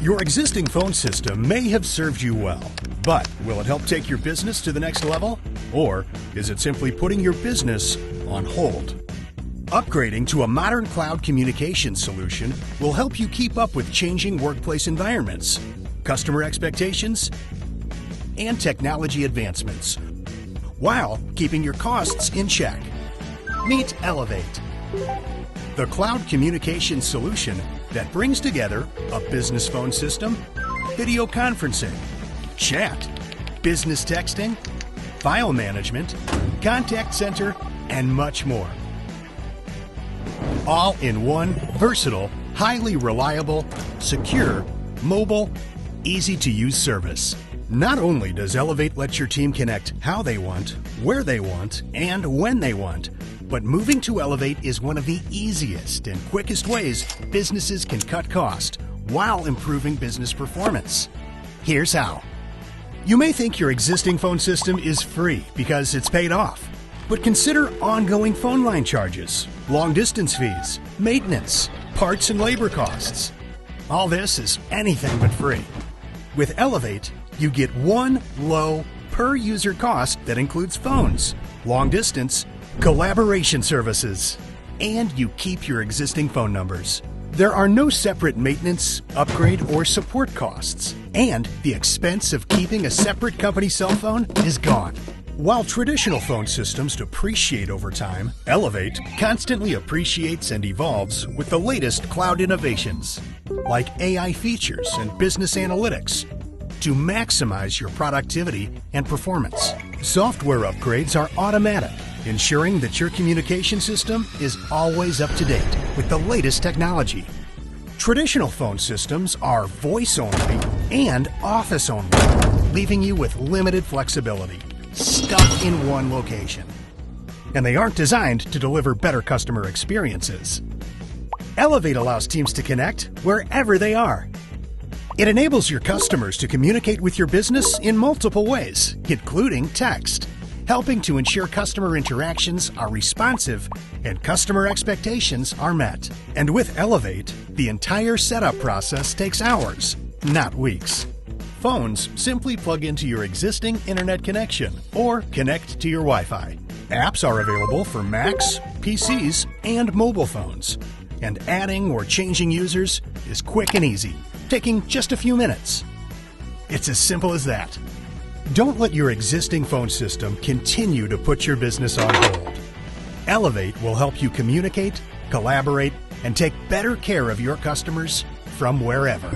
Your existing phone system may have served you well, but will it help take your business to the next level? Or is it simply putting your business on hold? Upgrading to a modern cloud communication solution will help you keep up with changing workplace environments, customer expectations, and technology advancements, while keeping your costs in check. Meet Elevate, the cloud communication solution that brings together a business phone system, video conferencing, chat, business texting, file management, contact center, and much more. All in one versatile, highly reliable, secure, mobile, easy-to-use service. Not only does Elevate let your team connect how they want, where they want, and when they want, but moving to Elevate is one of the easiest and quickest ways businesses can cut cost while improving business performance. Here's how. You may think your existing phone system is free because it's paid off, but consider ongoing phone line charges, long distance fees, maintenance, parts and labor costs. All this is anything but free. With Elevate, you get one low per user cost that includes phones, long distance, collaboration services, and you keep your existing phone numbers. There are no separate maintenance, upgrade, or support costs, and the expense of keeping a separate company cell phone is gone. While traditional phone systems depreciate over time, Elevate constantly appreciates and evolves with the latest cloud innovations, like AI features and business analytics, to maximize your productivity and performance. Software upgrades are automatic, ensuring that your communication system is always up to date with the latest technology. Traditional phone systems are voice only and office only, leaving you with limited flexibility, stuck in one location. And they aren't designed to deliver better customer experiences. Elevate allows teams to connect wherever they are. It enables your customers to communicate with your business in multiple ways, including text, helping to ensure customer interactions are responsive and customer expectations are met. And with Elevate, the entire setup process takes hours, not weeks. Phones simply plug into your existing internet connection or connect to your Wi-Fi. Apps are available for Macs, PCs, and mobile phones. And adding or changing users is quick and easy, taking just a few minutes. It's as simple as that. Don't let your existing phone system continue to put your business on hold. Elevate will help you communicate, collaborate, and take better care of your customers from wherever.